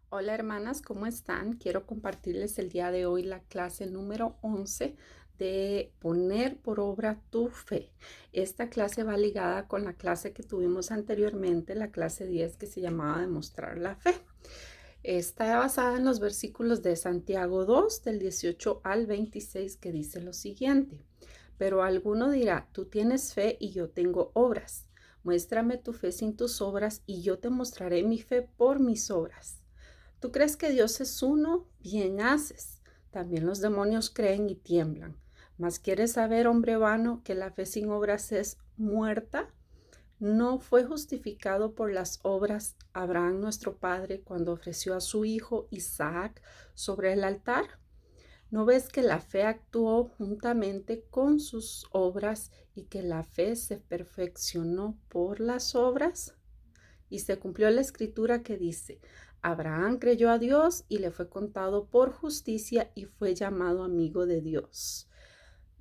Hola hermanas, ¿cómo están? Quiero compartirles el día de hoy la clase número 11 de poner por obra tu fe. Esta clase va ligada con la clase que tuvimos anteriormente, la clase 10 que se llamaba Demostrar la fe. Está basada en los versículos de Santiago 2 del 18 al 26 que dice lo siguiente. Pero alguno dirá, tú tienes fe y yo tengo obras. Muéstrame tu fe sin tus obras y yo te mostraré mi fe por mis obras. ¿Tú crees que Dios es uno? Bien haces. También los demonios creen y tiemblan. ¿Mas quieres saber, hombre vano, que la fe sin obras es muerta? ¿No fue justificado por las obras Abraham nuestro padre cuando ofreció a su hijo Isaac sobre el altar? ¿No ves que la fe actuó juntamente con sus obras y que la fe se perfeccionó por las obras? Y se cumplió la escritura que dice, Abraham creyó a Dios y le fue contado por justicia y fue llamado amigo de Dios.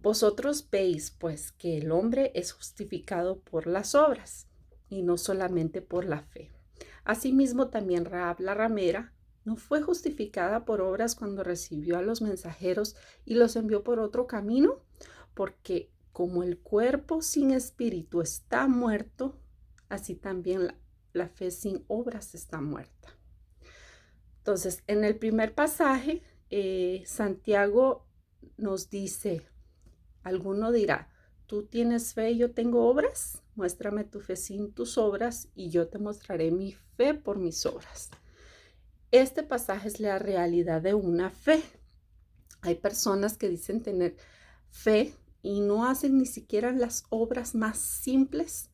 Vosotros veis, pues, que el hombre es justificado por las obras y no solamente por la fe. Asimismo, también Rahab la ramera no fue justificada por obras cuando recibió a los mensajeros y los envió por otro camino, porque como el cuerpo sin espíritu está muerto, así también la fe sin obras está muerta. Entonces, en el primer pasaje, Santiago nos dice, alguno dirá, ¿tú tienes fe y yo tengo obras? Muéstrame tu fe sin tus obras y yo te mostraré mi fe por mis obras. Este pasaje es la realidad de una fe. Hay personas que dicen tener fe y no hacen ni siquiera las obras más simples,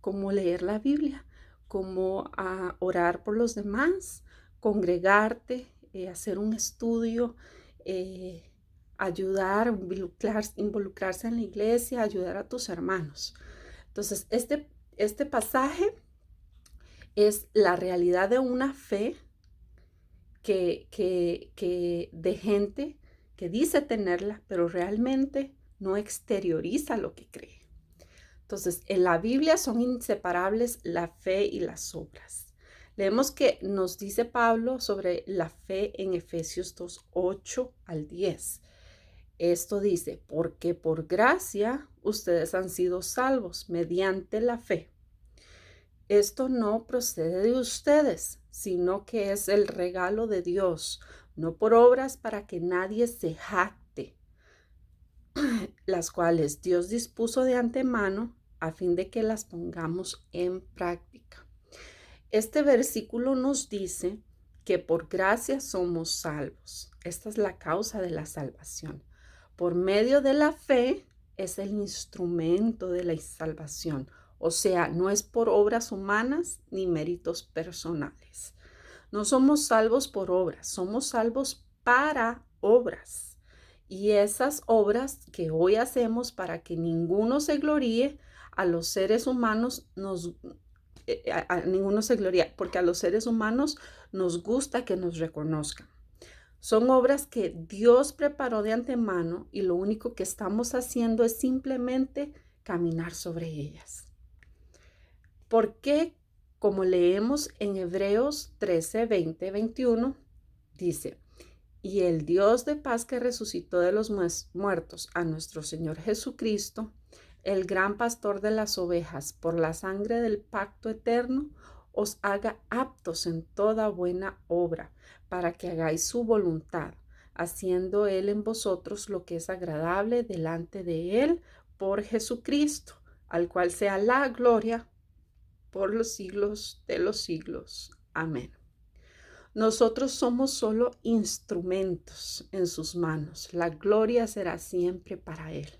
como leer la Biblia, como orar por los demás, congregarte, hacer un estudio, ayudar, involucrarse en la iglesia, ayudar a tus hermanos. Entonces, este pasaje es la realidad de una fe que de gente que dice tenerla, pero realmente no exterioriza lo que cree. Entonces, en la Biblia son inseparables la fe y las obras. Leemos que nos dice Pablo sobre la fe en Efesios 2, 8 al 10. Esto dice, porque por gracia ustedes han sido salvos mediante la fe. Esto no procede de ustedes, sino que es el regalo de Dios, no por obras para que nadie se jacte, las cuales Dios dispuso de antemano a fin de que las pongamos en práctica. Este versículo nos dice que por gracia somos salvos. Esta es la causa de la salvación. Por medio de la fe es el instrumento de la salvación. O sea, no es por obras humanas ni méritos personales. No somos salvos por obras, somos salvos para obras. Y esas obras que hoy hacemos para que ninguno se gloríe, a los seres humanos ninguno se gloria, porque a los seres humanos nos gusta que nos reconozcan. Son obras que Dios preparó de antemano y lo único que estamos haciendo es simplemente caminar sobre ellas. ¿Por qué? Como leemos en Hebreos 13, 20, 21, dice, y el Dios de paz que resucitó de los muertos a nuestro Señor Jesucristo, el gran pastor de las ovejas, por la sangre del pacto eterno, os haga aptos en toda buena obra, para que hagáis su voluntad, haciendo Él en vosotros lo que es agradable delante de Él por Jesucristo, al cual sea la gloria por los siglos de los siglos. Amén. Nosotros somos solo instrumentos en sus manos. La gloria será siempre para Él.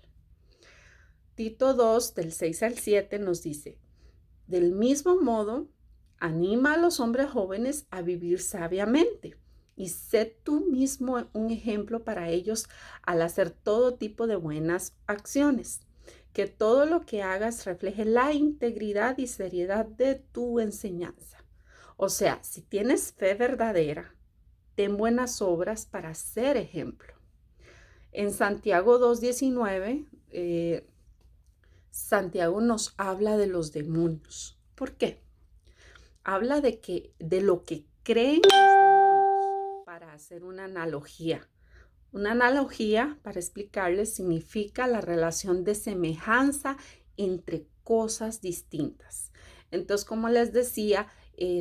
Tito 2, del 6 al 7 nos dice, del mismo modo, anima a los hombres jóvenes a vivir sabiamente y sé tú mismo un ejemplo para ellos al hacer todo tipo de buenas acciones. Que todo lo que hagas refleje la integridad y seriedad de tu enseñanza. O sea, si tienes fe verdadera, ten buenas obras para ser ejemplo. En Santiago 2:19, Santiago nos habla de los demonios. ¿Por qué? Habla de lo que creen los demonios. hacer una analogía. Una analogía, para explicarles, significa la relación de semejanza entre cosas distintas. Entonces, como les decía,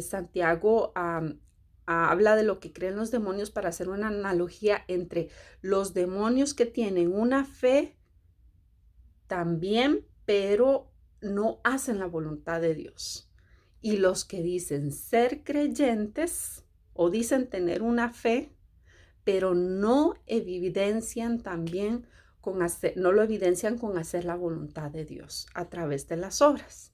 Santiago habla de lo que creen los demonios para hacer una analogía entre los demonios que tienen una fe también, pero no hacen la voluntad de Dios. Y los que dicen ser creyentes o dicen tener una fe, pero no evidencian también no lo evidencian con hacer la voluntad de Dios a través de las obras.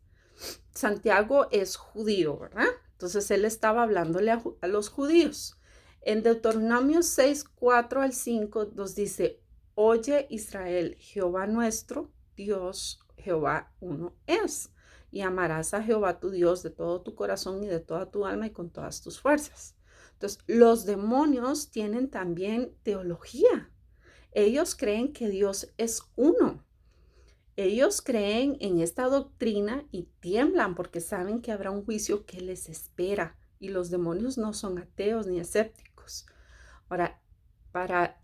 Santiago es judío, ¿verdad? Entonces él estaba hablándole a los judíos. En Deuteronomio 6, 4 al 5 nos dice: oye Israel, Jehová nuestro Dios, Jehová uno es. Y amarás a Jehová tu Dios de todo tu corazón y de toda tu alma y con todas tus fuerzas. Entonces, los demonios tienen también teología. Ellos creen que Dios es uno. Ellos creen en esta doctrina y tiemblan porque saben que habrá un juicio que les espera. Y los demonios no son ateos ni escépticos. Ahora, para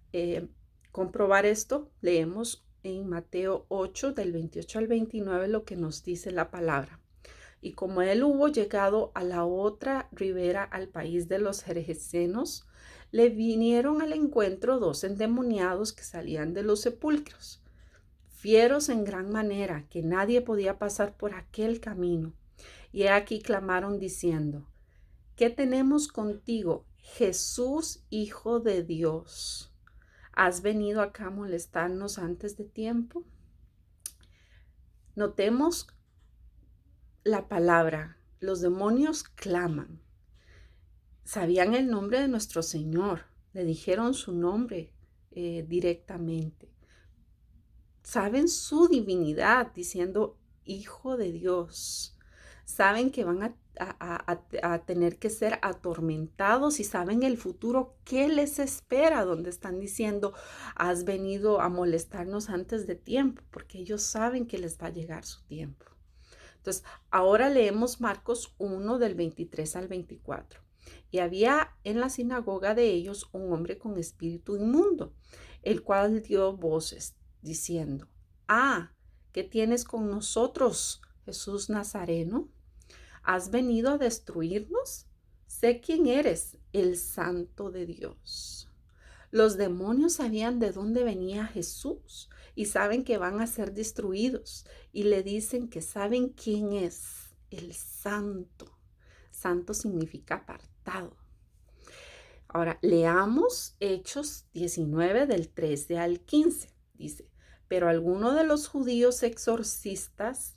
comprobar esto, leemos en Mateo 8, del 28 al 29, lo que nos dice la palabra. Y como él hubo llegado a la otra ribera, al país de los Gergesenos, le vinieron al encuentro 2 endemoniados que salían de los sepulcros, fieros en gran manera, que nadie podía pasar por aquel camino. Y aquí clamaron diciendo: ¿qué tenemos contigo, Jesús, Hijo de Dios? ¿Has venido acá a molestarnos antes de tiempo? Notemos la palabra. Los demonios claman. Sabían el nombre de nuestro Señor. Le dijeron su nombre directamente. Saben su divinidad, diciendo Hijo de Dios. Saben que van a tener que ser atormentados y saben el futuro que les espera, donde están diciendo: has venido a molestarnos antes de tiempo, porque ellos saben que les va a llegar su tiempo. Entonces, ahora leemos Marcos 1 del 23 al 24. Y había en la sinagoga de ellos un hombre con espíritu inmundo, el cual dio voces diciendo: ¿qué tienes con nosotros, Jesús Nazareno? ¿Has venido a destruirnos? Sé quién eres, el Santo de Dios. Los demonios sabían de dónde venía Jesús y saben que van a ser destruidos, y le dicen que saben quién es el Santo. Santo significa apartado. Ahora, leamos Hechos 19 del 13 al 15. Dice: pero algunos de los judíos exorcistas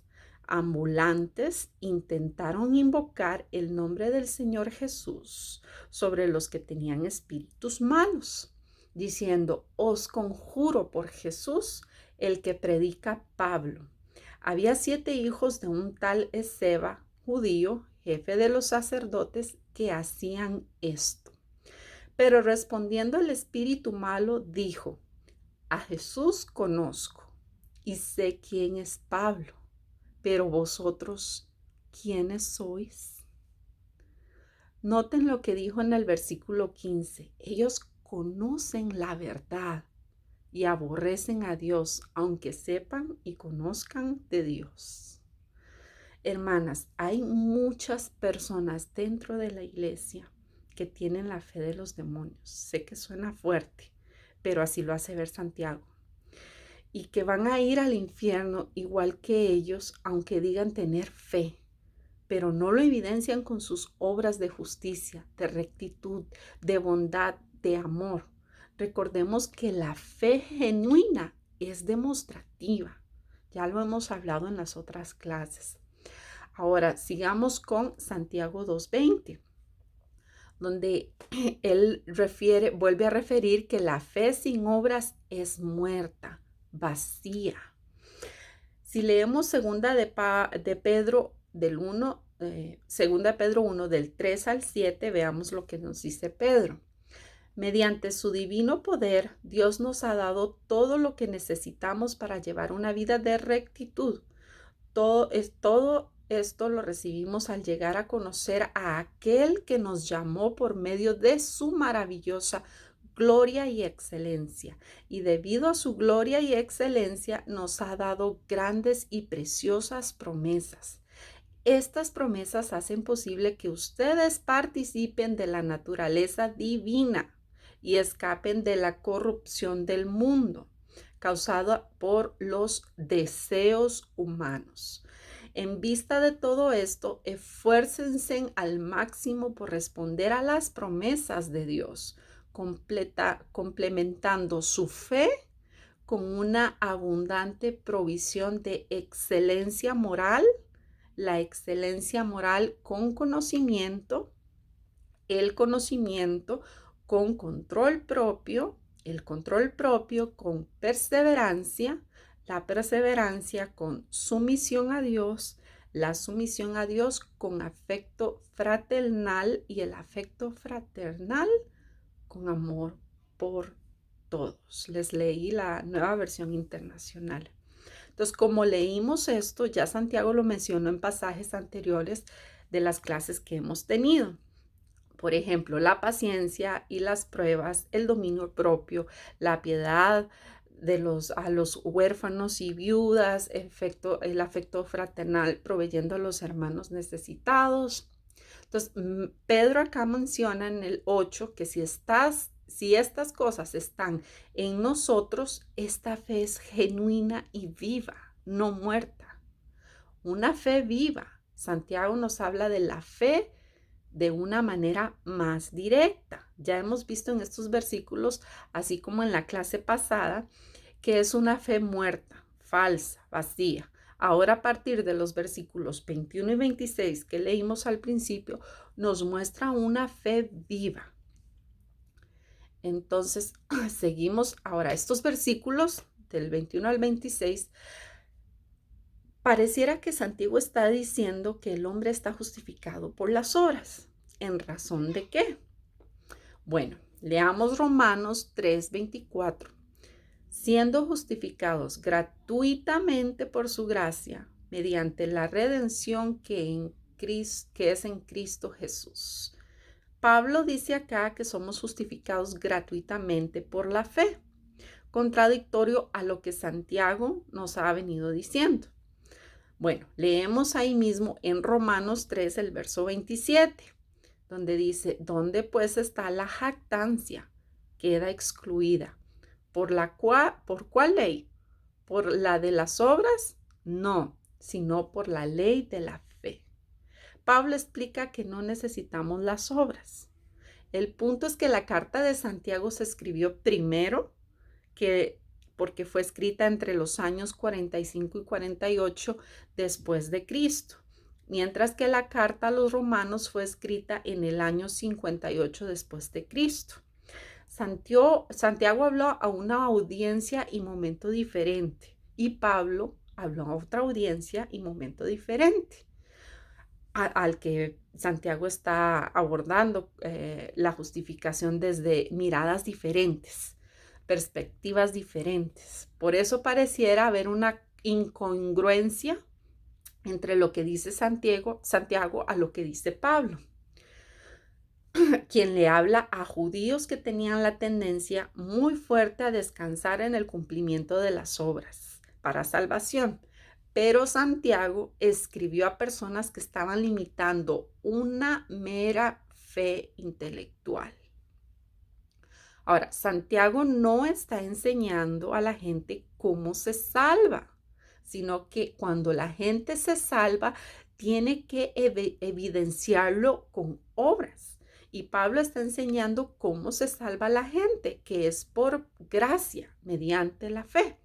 ambulantes intentaron invocar el nombre del Señor Jesús sobre los que tenían espíritus malos, diciendo: os conjuro por Jesús, el que predica Pablo. Había 7 hijos de un tal Esceva, judío, jefe de los sacerdotes, que hacían esto. Pero respondiendo el espíritu malo, dijo: a Jesús conozco y sé quién es Pablo, pero vosotros, ¿quiénes sois? Noten lo que dijo en el versículo 15. Ellos conocen la verdad y aborrecen a Dios, aunque sepan y conozcan de Dios. Hermanas, hay muchas personas dentro de la iglesia que tienen la fe de los demonios. Sé que suena fuerte, pero así lo hace ver Santiago. Y que van a ir al infierno igual que ellos, aunque digan tener fe, pero no lo evidencian con sus obras de justicia, de rectitud, de bondad, de amor. Recordemos que la fe genuina es demostrativa. Ya lo hemos hablado en las otras clases. Ahora, sigamos con Santiago 2:20, donde él vuelve a referir que la fe sin obras es muerta, vacía. Si leemos segunda de Pedro segunda de Pedro 1 del 3 al 7, veamos lo que nos dice Pedro. Mediante su divino poder, Dios nos ha dado todo lo que necesitamos para llevar una vida de rectitud. Todo esto lo recibimos al llegar a conocer a aquel que nos llamó por medio de su maravillosa gloria y excelencia. Y debido a su gloria y excelencia nos ha dado grandes y preciosas promesas. Estas promesas hacen posible que ustedes participen de la naturaleza divina y escapen de la corrupción del mundo causada por los deseos humanos. En vista de todo esto, esfuércense al máximo por responder a las promesas de Dios, complementando su fe con una abundante provisión de excelencia moral, la excelencia moral con conocimiento, el conocimiento con control propio, el control propio con perseverancia, la perseverancia con sumisión a Dios, la sumisión a Dios con afecto fraternal y el afecto fraternal con amor por todos. Les leí la Nueva Versión Internacional. Entonces, como leímos esto, ya Santiago lo mencionó en pasajes anteriores de las clases que hemos tenido. Por ejemplo, la paciencia y las pruebas, el dominio propio, la piedad a los huérfanos y viudas, el afecto fraternal, proveyendo a los hermanos necesitados. Entonces, Pedro acá menciona en el 8 que si estas cosas están en nosotros, esta fe es genuina y viva, no muerta. Una fe viva. Santiago nos habla de la fe de una manera más directa. Ya hemos visto en estos versículos, así como en la clase pasada, que es una fe muerta, falsa, vacía. Ahora a partir de los versículos 21 y 26 que leímos al principio, nos muestra una fe viva. Entonces, seguimos ahora estos versículos del 21 al 26. Pareciera que Santiago está diciendo que el hombre está justificado por las obras. ¿En razón de qué? Bueno, leamos Romanos 3:24. Siendo justificados gratuitamente por su gracia, mediante la redención que es en Cristo Jesús. Pablo dice acá que somos justificados gratuitamente por la fe, contradictorio a lo que Santiago nos ha venido diciendo. Bueno, leemos ahí mismo en Romanos 3, el verso 27, donde dice, ¿dónde pues está la jactancia? Queda excluida. ¿Por cuál ley? ¿Por la de las obras? No, sino por la ley de la fe. Pablo explica que no necesitamos las obras. El punto es que la carta de Santiago se escribió primero porque fue escrita entre los años 45 y 48 después de Cristo, mientras que la carta a los romanos fue escrita en el año 58 después de Cristo. Santiago habló a una audiencia y momento diferente, y Pablo habló a otra audiencia y momento diferente al que Santiago está abordando la justificación desde miradas diferentes, perspectivas diferentes. Por eso pareciera haber una incongruencia entre lo que dice Santiago a lo que dice Pablo, quien le habla a judíos que tenían la tendencia muy fuerte a descansar en el cumplimiento de las obras para salvación. Pero Santiago escribió a personas que estaban limitando una mera fe intelectual. Ahora, Santiago no está enseñando a la gente cómo se salva, sino que cuando la gente se salva, tiene que evidenciarlo con obras. Y Pablo está enseñando cómo se salva la gente, que es por gracia, mediante la fe.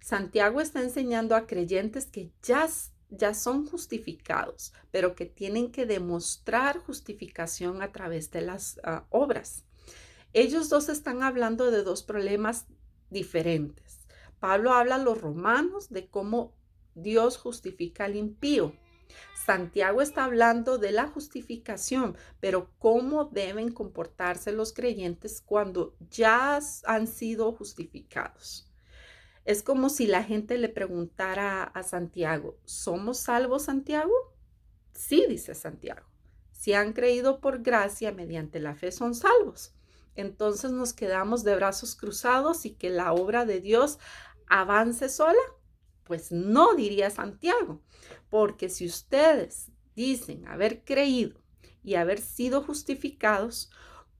Santiago está enseñando a creyentes que ya son justificados, pero que tienen que demostrar justificación a través de las obras. Ellos dos están hablando de dos problemas diferentes. Pablo habla a los romanos de cómo Dios justifica al impío. Santiago está hablando de la justificación, pero cómo deben comportarse los creyentes cuando ya han sido justificados. Es como si la gente le preguntara a Santiago, ¿somos salvos, Santiago? Sí, dice Santiago. Si han creído por gracia mediante la fe son salvos. Entonces nos quedamos de brazos cruzados y que la obra de Dios avance sola. Pues no, diría Santiago, porque si ustedes dicen haber creído y haber sido justificados,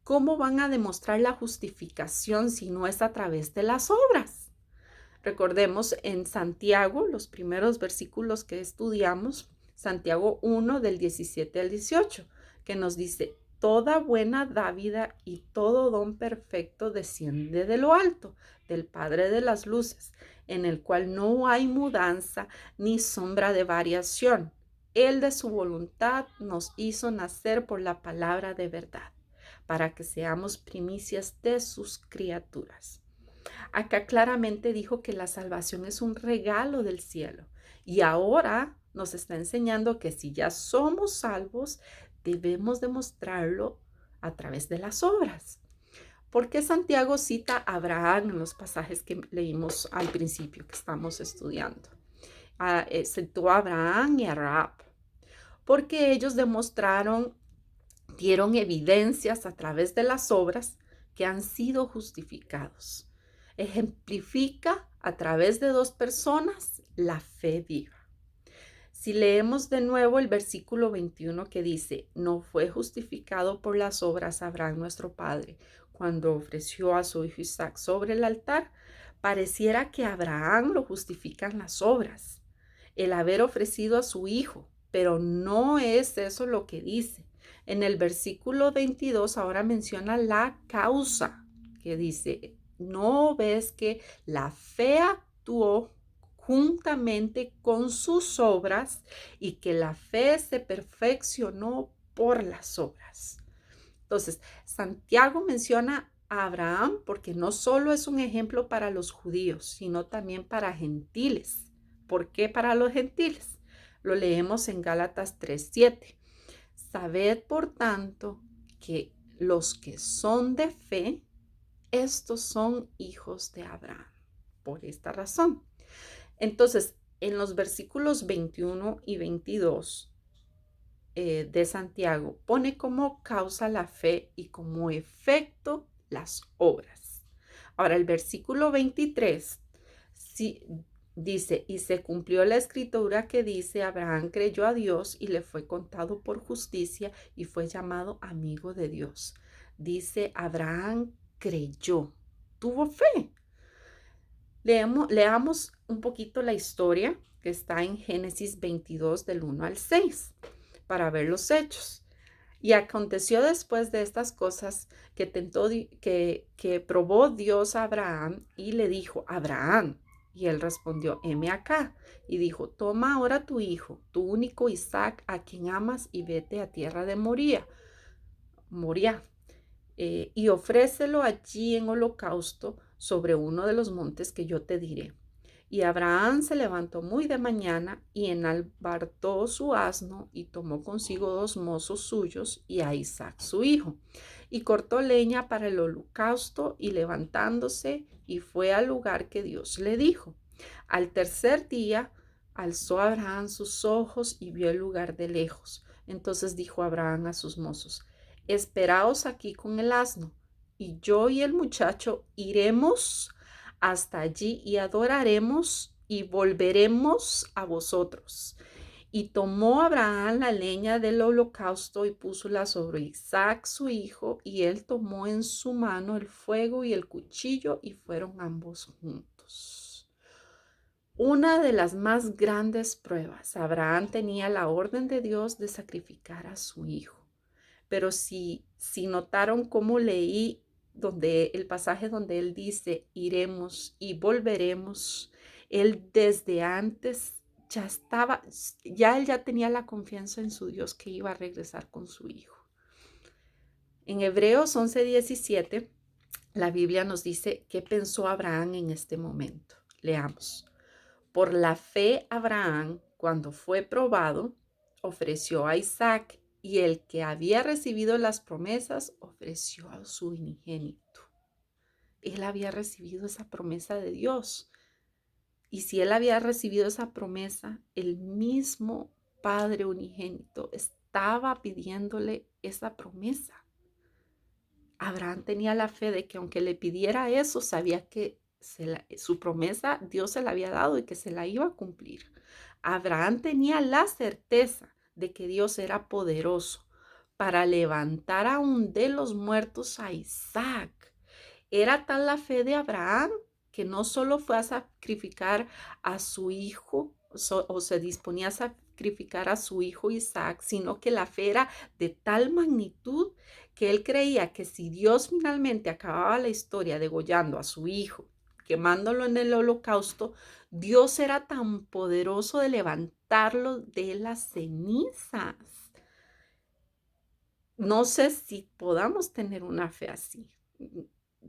¿cómo van a demostrar la justificación si no es a través de las obras? Recordemos en Santiago, los primeros versículos que estudiamos, Santiago 1 del 17 al 18, que nos dice, toda buena dávida y todo don perfecto desciende de lo alto, del Padre de las luces, en el cual no hay mudanza ni sombra de variación. Él de su voluntad nos hizo nacer por la palabra de verdad, para que seamos primicias de sus criaturas. Acá claramente dijo que la salvación es un regalo del cielo y ahora nos está enseñando que si ya somos salvos, debemos demostrarlo a través de las obras. ¿Por qué Santiago cita a Abraham en los pasajes que leímos al principio que estamos estudiando? Citó a Abraham y a Rahab, porque ellos dieron evidencias a través de las obras que han sido justificados. Ejemplifica a través de dos personas la fe viva. Si leemos de nuevo el versículo 21 que dice, no fue justificado por las obras Abraham nuestro padre cuando ofreció a su hijo Isaac sobre el altar, pareciera que Abraham lo justifican las obras, el haber ofrecido a su hijo, pero no es eso lo que dice. En el versículo 22 ahora menciona la causa, que dice, ¿no ves que la fe actuó juntamente con sus obras y que la fe se perfeccionó por las obras? Entonces, Santiago menciona a Abraham porque no solo es un ejemplo para los judíos, sino también para gentiles. ¿Por qué para los gentiles? Lo leemos en Gálatas 3:7. Sabed, por tanto, que los que son de fe, estos son hijos de Abraham. Por esta razón. Entonces, en los versículos 21 y 22 de Santiago, pone como causa la fe y como efecto las obras. Ahora, el versículo 23 dice, y se cumplió la escritura que dice, Abraham creyó a Dios y le fue contado por justicia y fue llamado amigo de Dios. Dice, Abraham creyó, tuvo fe. Leamos un poquito la historia que está en Génesis 22 del 1 al 6 para ver los hechos. Y aconteció después de estas cosas que probó Dios a Abraham y le dijo, Abraham. Y él respondió, heme acá. Y dijo, toma ahora tu hijo, tu único Isaac, a quien amas, y vete a tierra de Moría, y ofrécelo allí en holocausto sobre uno de los montes que yo te diré. Y Abraham se levantó muy de mañana y enalbardó su asno y tomó consigo 2 mozos suyos y a Isaac su hijo. Y cortó leña para el holocausto y levantándose y fue al lugar que Dios le dijo. Al tercer día alzó Abraham sus ojos y vio el lugar de lejos. Entonces dijo Abraham a sus mozos, esperaos aquí con el asno, y yo y el muchacho iremos hasta allí y adoraremos y volveremos a vosotros. Y tomó Abraham la leña del holocausto y púsola sobre Isaac su hijo, y él tomó en su mano el fuego y el cuchillo, y fueron ambos juntos. Una de las más grandes pruebas. Abraham tenía la orden de Dios de sacrificar a su hijo. Pero si notaron cómo leí el pasaje donde él dice, iremos y volveremos, él desde antes él ya tenía la confianza en su Dios que iba a regresar con su hijo. En Hebreos 11:17, la Biblia nos dice qué pensó Abraham en este momento. Leamos. Por la fe, Abraham, cuando fue probado, ofreció a Isaac, y el que había recibido las promesas ofreció a su unigénito. Él había recibido esa promesa de Dios. Y si él había recibido esa promesa, el mismo Padre unigénito estaba pidiéndole esa promesa. Abraham tenía la fe de que aunque le pidiera eso, sabía que su promesa Dios se la había dado y que se la iba a cumplir. Abraham tenía la certeza de que Dios era poderoso para levantar aún de los muertos a Isaac. Era tal la fe de Abraham que no solo fue a sacrificar a su hijo o se disponía a sacrificar a su hijo Isaac, sino que la fe era de tal magnitud que él creía que si Dios finalmente acababa la historia degollando a su hijo, quemándolo en el holocausto, Dios era tan poderoso de levantarlo de las cenizas. No sé si podamos tener una fe así,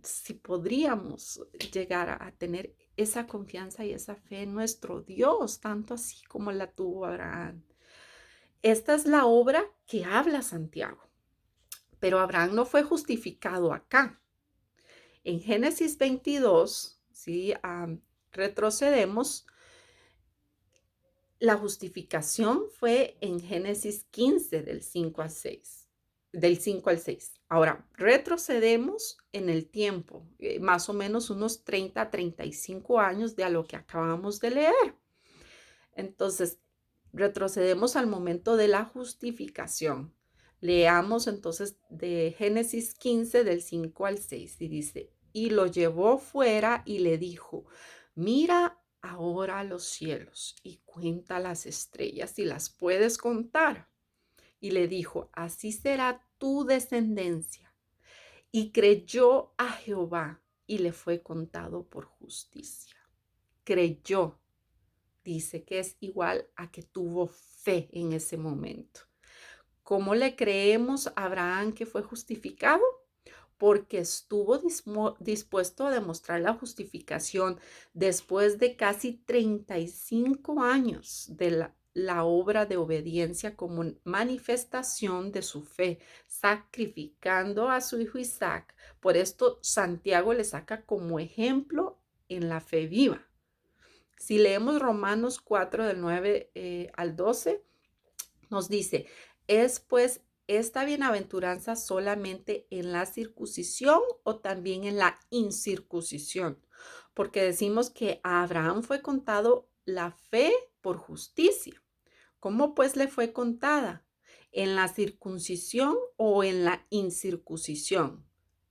si podríamos llegar a tener esa confianza y esa fe en nuestro Dios, tanto así como la tuvo Abraham. Esta es la obra que habla Santiago. Pero Abraham no fue justificado acá. En Génesis 22, ¿sí? Retrocedemos. La justificación fue en Génesis 15, del 5 al 6. Del 5 al 6. Ahora, retrocedemos en el tiempo, más o menos unos 30 a 35 años de a lo que acabamos de leer. Entonces, retrocedemos al momento de la justificación. Leamos entonces de Génesis 15 del 5 al 6 y dice, y lo llevó fuera y le dijo, mira ahora los cielos y cuenta las estrellas si las puedes contar. Y le dijo, así será tu descendencia. Y creyó a Jehová y le fue contado por justicia. Creyó. Dice que es igual a que tuvo fe en ese momento. ¿Cómo le creemos a Abraham que fue justificado? Porque estuvo dispuesto a demostrar la justificación después de casi 35 años de la obra de obediencia como manifestación de su fe, sacrificando a su hijo Isaac. Por esto Santiago le saca como ejemplo en la fe viva. Si leemos Romanos 4 del 9 al 12, nos dice, ¿es pues esta bienaventuranza solamente en la circuncisión o también en la incircuncisión? Porque decimos que a Abraham fue contado la fe por justicia. ¿Cómo pues le fue contada? ¿En la circuncisión o en la incircuncisión?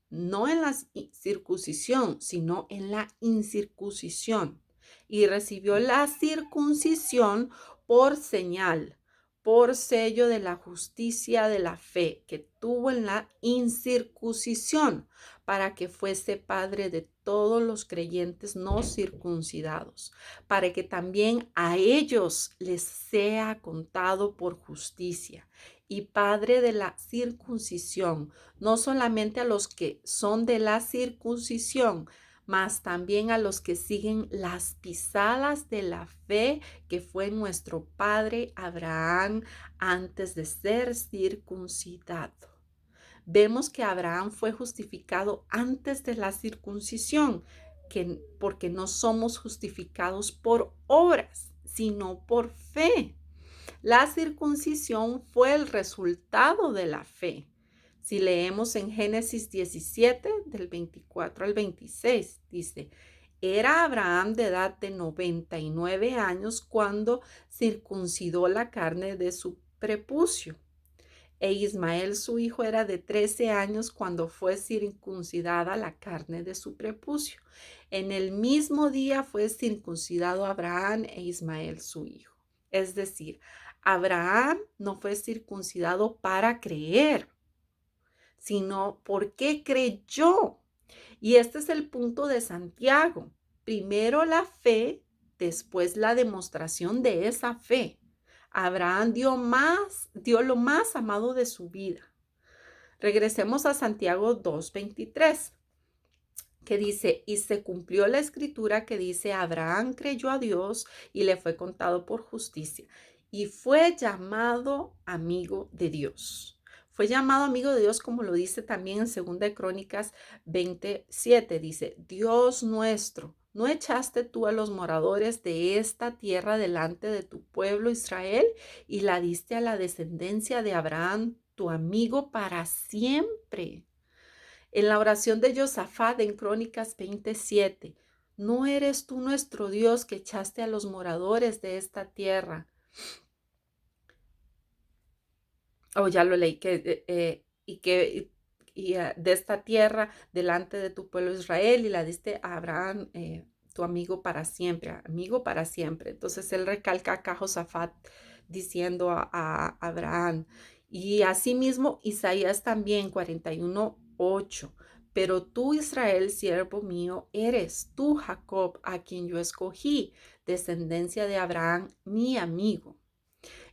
No en la circuncisión, sino en la incircuncisión. Y recibió la circuncisión por señal, por sello de la justicia de la fe que tuvo en la incircuncisión, para que fuese padre de todos los creyentes no circuncidados, para que también a ellos les sea contado por justicia, y padre de la circuncisión, no solamente a los que son de la circuncisión, mas también a los que siguen las pisadas de la fe que fue nuestro padre Abraham antes de ser circuncidado. Vemos que Abraham fue justificado antes de la circuncisión, porque no somos justificados por obras, sino por fe. La circuncisión fue el resultado de la fe. Si leemos en Génesis 17, del 24 al 26, dice, era Abraham de edad de 99 años cuando circuncidó la carne de su prepucio. E Ismael su hijo era de 13 años cuando fue circuncidada la carne de su prepucio. En el mismo día fue circuncidado Abraham e Ismael su hijo. Es decir, Abraham no fue circuncidado para creer, sino porque creyó. Y este es el punto de Santiago. Primero la fe, después la demostración de esa fe. Abraham dio lo más amado de su vida. Regresemos a Santiago 2:23, que dice, y se cumplió la escritura que dice, Abraham creyó a Dios y le fue contado por justicia, y fue llamado amigo de Dios. Fue llamado amigo de Dios, como lo dice también en 2 de Crónicas 27, dice, Dios nuestro ¿No echaste tú a los moradores de esta tierra delante de tu pueblo Israel y la diste a la descendencia de Abraham, tu amigo, para siempre? En la oración de Josafat en Crónicas 27, ¿no eres tú nuestro Dios que echaste a los moradores de esta tierra? Ya lo leí, de esta tierra delante de tu pueblo Israel y la diste a Abraham, tu amigo para siempre, amigo para siempre. Entonces él recalca acá a Josafat diciendo a Abraham. Y asimismo Isaías también 41:8. Pero tú, Israel, siervo mío, eres tú, Jacob, a quien yo escogí, descendencia de Abraham, mi amigo.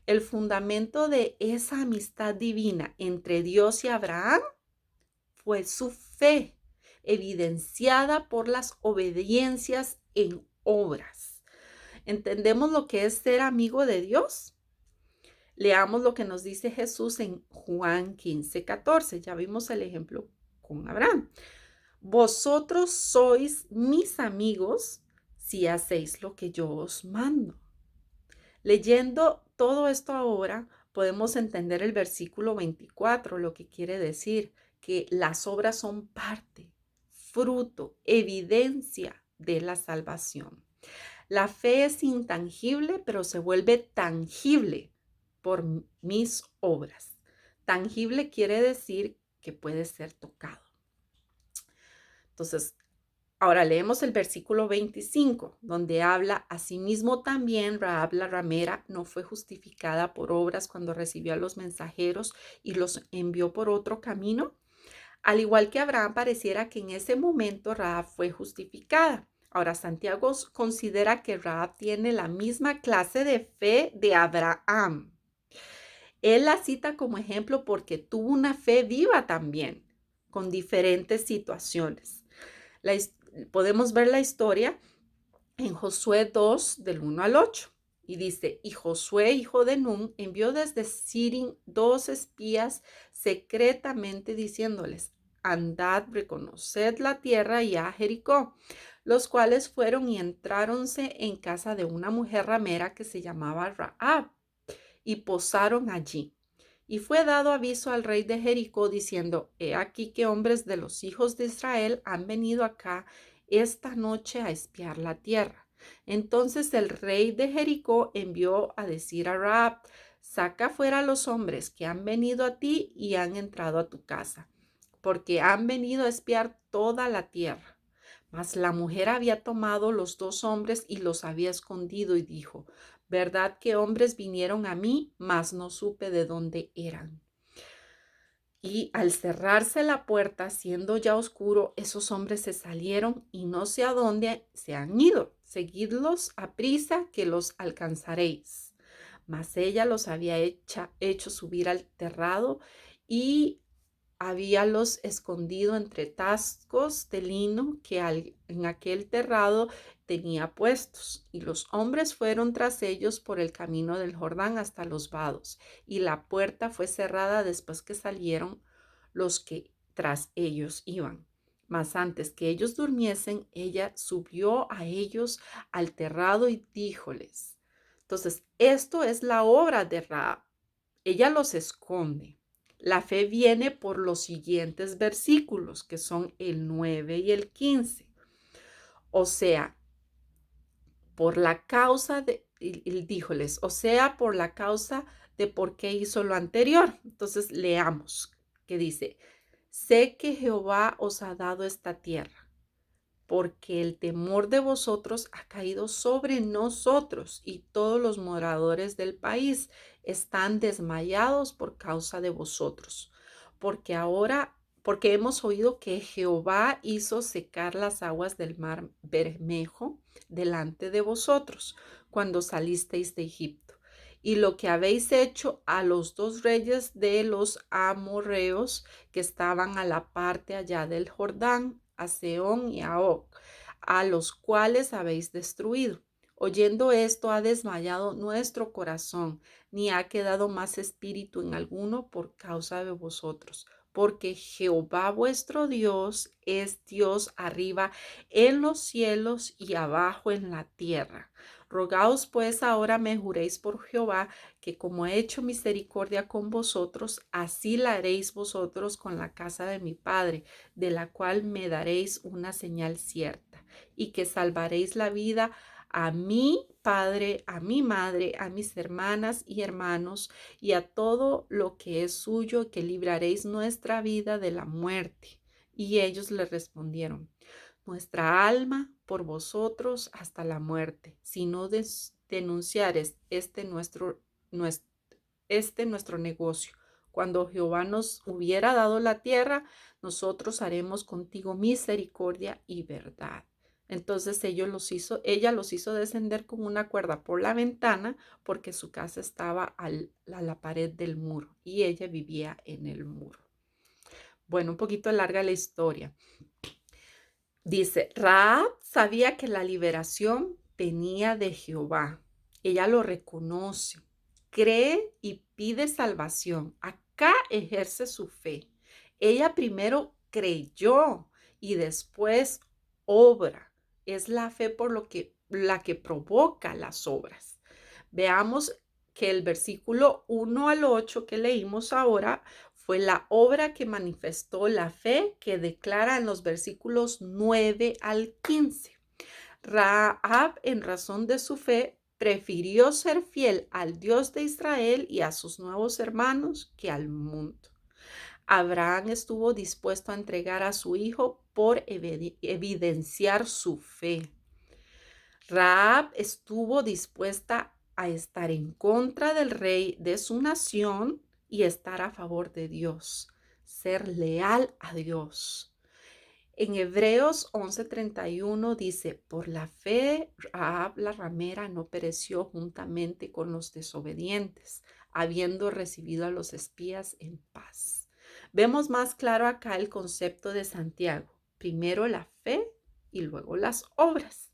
El fundamento de esa amistad divina entre Dios y Abraham fue su fe, evidenciada por las obediencias en obras. ¿Entendemos lo que es ser amigo de Dios? Leamos lo que nos dice Jesús en Juan 15:14. Ya vimos el ejemplo con Abraham. Vosotros sois mis amigos si hacéis lo que yo os mando. Leyendo todo esto ahora, podemos entender el versículo 24, lo que quiere decir que las obras son parte, fruto, evidencia de la salvación. La fe es intangible, pero se vuelve tangible por mis obras. Tangible quiere decir que puede ser tocado. Entonces, ahora leemos el versículo 25, donde habla, asimismo también Rahab la ramera no fue justificada por obras cuando recibió a los mensajeros y los envió por otro camino. Al igual que Abraham, pareciera que en ese momento Rahab fue justificada. Ahora, Santiago considera que Rahab tiene la misma clase de fe de Abraham. Él la cita como ejemplo porque tuvo una fe viva también, con diferentes situaciones. Podemos ver la historia en Josué 2, del 1 al 8. Y dice, y Josué, hijo de Nun, envió desde Sirim 2 espías secretamente diciéndoles, andad, reconoced la tierra y a Jericó, los cuales fueron y entráronse en casa de una mujer ramera que se llamaba Rahab, y posaron allí. Y fue dado aviso al rey de Jericó diciendo, he aquí que hombres de los hijos de Israel han venido acá esta noche a espiar la tierra. Entonces el rey de Jericó envió a decir a Rahab, saca fuera a los hombres que han venido a ti y han entrado a tu casa, porque han venido a espiar toda la tierra. Mas la mujer había tomado los 2 hombres y los había escondido y dijo, verdad que hombres vinieron a mí, mas no supe de dónde eran. Y al cerrarse la puerta, siendo ya oscuro, esos hombres se salieron y no sé a dónde se han ido. Seguidlos a prisa que los alcanzaréis. Mas ella los había hecho subir al terrado y habíalos escondido entre tascos de lino que en aquel terrado tenía puestos. Y los hombres fueron tras ellos por el camino del Jordán hasta los vados. Y la puerta fue cerrada después que salieron los que tras ellos iban. Mas antes que ellos durmiesen, ella subió a ellos al terrado y díjoles. Entonces, esto es la obra de Rahab. Ella los esconde. La fe viene por los siguientes versículos, que son el 9 y el 15. O sea, por la causa de, díjoles, o sea, por la causa de por qué hizo lo anterior. Entonces, leamos, que dice, sé que Jehová os ha dado esta tierra, porque el temor de vosotros ha caído sobre nosotros y todos los moradores del país están desmayados por causa de vosotros. Porque hemos oído que Jehová hizo secar las aguas del mar Bermejo delante de vosotros cuando salisteis de Egipto. Y lo que habéis hecho a los 2 reyes de los amorreos que estaban a la parte allá del Jordán, a Sehón y a Og, a los cuales habéis destruido. Oyendo esto, ha desmayado nuestro corazón, ni ha quedado más espíritu en alguno por causa de vosotros, porque Jehová vuestro Dios es Dios arriba en los cielos y abajo en la tierra. Rogaos pues ahora me juréis por Jehová, que como he hecho misericordia con vosotros, así la haréis vosotros con la casa de mi padre, de la cual me daréis una señal cierta, y que salvaréis la vida a mi padre, a mi madre, a mis hermanas y hermanos, y a todo lo que es suyo, que libraréis nuestra vida de la muerte. Y ellos le respondieron: nuestra alma por vosotros hasta la muerte, si no denunciares este nuestro negocio. Cuando Jehová nos hubiera dado la tierra, nosotros haremos contigo misericordia y verdad. Entonces ella los hizo descender con una cuerda por la ventana, porque su casa estaba a la pared del muro y ella vivía en el muro. Bueno, un poquito larga la historia. Dice, Rahab sabía que la liberación venía de Jehová. Ella lo reconoce, cree y pide salvación. Acá ejerce su fe. Ella primero creyó y después obra. Es la fe la que provoca las obras. Veamos que el versículo 1 al 8 que leímos ahora fue la obra que manifestó la fe que declara en los versículos 9 al 15. Rahab, en razón de su fe, prefirió ser fiel al Dios de Israel y a sus nuevos hermanos que al mundo. Abraham estuvo dispuesto a entregar a su hijo por evidenciar su fe. Rahab estuvo dispuesta a estar en contra del rey de su nación y estar a favor de Dios, ser leal a Dios. En Hebreos 11:31 dice, por la fe Rahab la ramera no pereció juntamente con los desobedientes, habiendo recibido a los espías en paz. Vemos más claro acá el concepto de Santiago, primero la fe y luego las obras.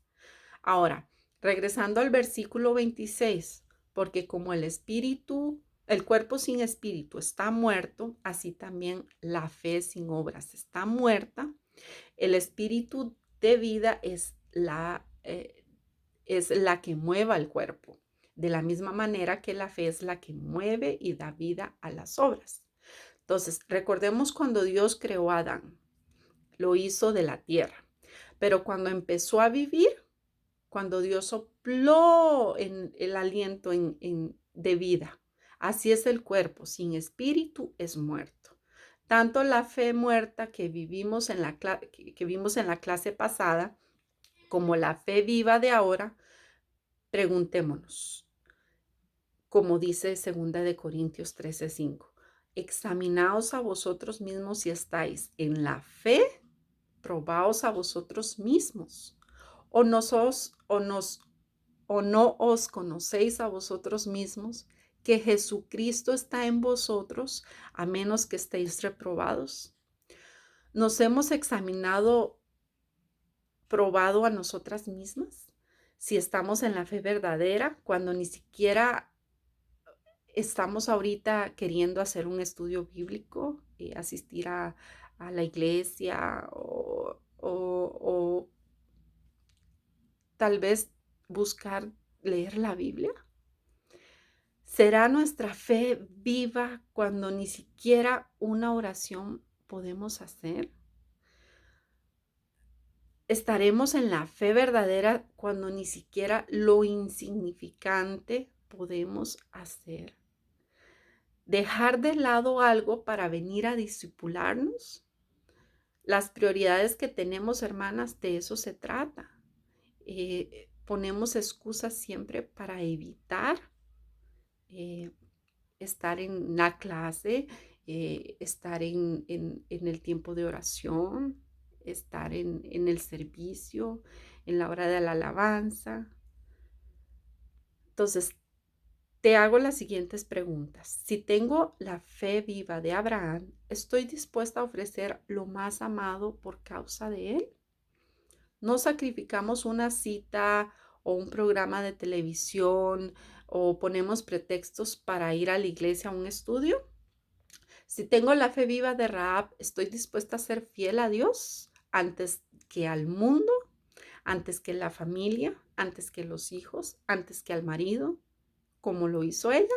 Ahora, regresando al versículo 26, porque como el cuerpo sin espíritu está muerto, así también la fe sin obras está muerta. El espíritu de vida es la que mueve al cuerpo, de la misma manera que la fe es la que mueve y da vida a las obras. Entonces, recordemos cuando Dios creó a Adán, lo hizo de la tierra, pero cuando empezó a vivir, cuando Dios sopló en el aliento de vida. Así es el cuerpo, sin espíritu es muerto. Tanto la fe muerta que vimos en la clase pasada, como la fe viva de ahora, preguntémonos, como dice 2 Corintios 13:5, examinaos a vosotros mismos si estáis en la fe, probaos a vosotros mismos, o no os conocéis a vosotros mismos, que Jesucristo está en vosotros, a menos que estéis reprobados. Nos hemos probado a nosotras mismas, si estamos en la fe verdadera, cuando ni siquiera estamos ahorita queriendo hacer un estudio bíblico, asistir a la iglesia o tal vez buscar leer la Biblia. ¿Será nuestra fe viva cuando ni siquiera una oración podemos hacer? ¿Estaremos en la fe verdadera cuando ni siquiera lo insignificante podemos hacer? ¿Dejar de lado algo para venir a discipularnos? Las prioridades que tenemos, hermanas, de eso se trata. Ponemos excusas siempre para evitar estar en la clase, estar en el tiempo de oración, estar en el servicio, en la hora de la alabanza. Entonces, te hago las siguientes preguntas. Si tengo la fe viva de Abraham, ¿estoy dispuesta a ofrecer lo más amado por causa de él? ¿No sacrificamos una cita o un programa de televisión o ponemos pretextos para ir a la iglesia a un estudio? Si tengo la fe viva de Rahab, ¿estoy dispuesta a ser fiel a Dios antes que al mundo, antes que la familia, antes que los hijos, antes que al marido, como lo hizo ella?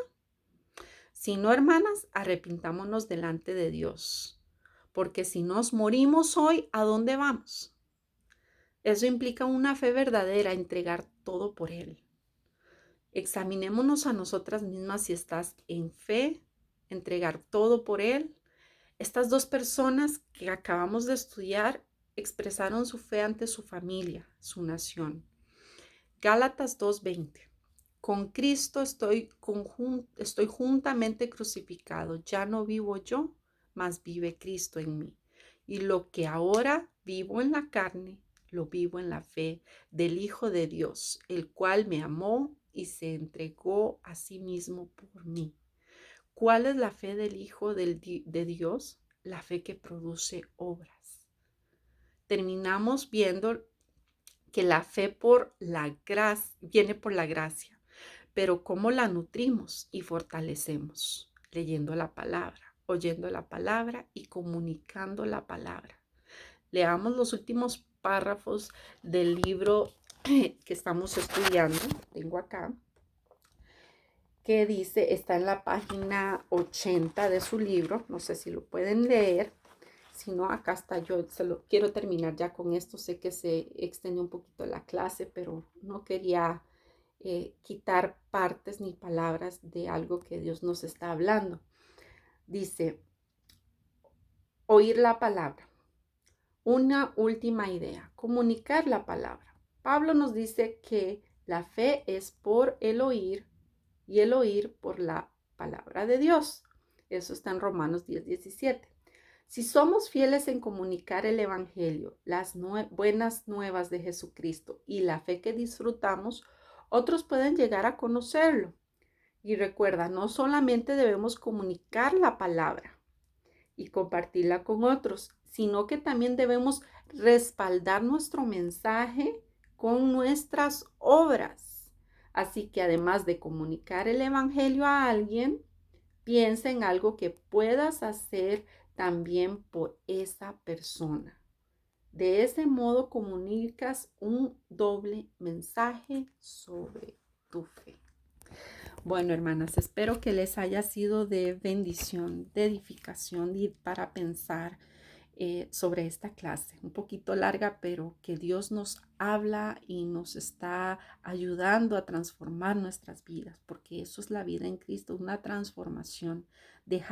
Si no, hermanas, arrepintámonos delante de Dios, porque si nos morimos hoy, ¿a dónde vamos? Eso implica una fe verdadera, entregar todo por Él. Examinémonos a nosotras mismas si estás en fe, entregar todo por Él. Estas dos personas que acabamos de estudiar expresaron su fe ante su familia, su nación. Gálatas 2:20. Con Cristo estoy juntamente crucificado. Ya no vivo yo, mas vive Cristo en mí. Y lo que ahora vivo en la carne, lo vivo en la fe del Hijo de Dios, el cual me amó y se entregó a sí mismo por mí. ¿Cuál es la fe del Hijo de Dios? La fe que produce obras. Terminamos viendo que la fe viene por la gracia, pero ¿cómo la nutrimos y fortalecemos? Leyendo la palabra, oyendo la palabra y comunicando la palabra. Leamos los últimos párrafos del libro que estamos estudiando. Tengo acá, que dice, está en la página 80 de su libro. No sé si lo pueden leer. Si no, acá está, yo quiero terminar ya con esto. Sé que se extendió un poquito la clase, pero no quería quitar partes ni palabras de algo que Dios nos está hablando. Dice, oír la palabra. Una última idea, comunicar la palabra. Pablo nos dice que la fe es por el oír y el oír por la palabra de Dios. Eso está en Romanos 10:17. Si somos fieles en comunicar el Evangelio, las buenas nuevas de Jesucristo y la fe que disfrutamos, otros pueden llegar a conocerlo. Y recuerda, no solamente debemos comunicar la palabra y compartirla con otros, sino que también debemos respaldar nuestro mensaje con nuestras obras. Así que además de comunicar el Evangelio a alguien, piensa en algo que puedas hacer también por esa persona. De ese modo comunicas un doble mensaje sobre tu fe. Bueno, hermanas, espero que les haya sido de bendición, de edificación y para pensar sobre esta clase. Un poquito larga, pero que Dios nos habla y nos está ayudando a transformar nuestras vidas, porque eso es la vida en Cristo, una transformación. Dejar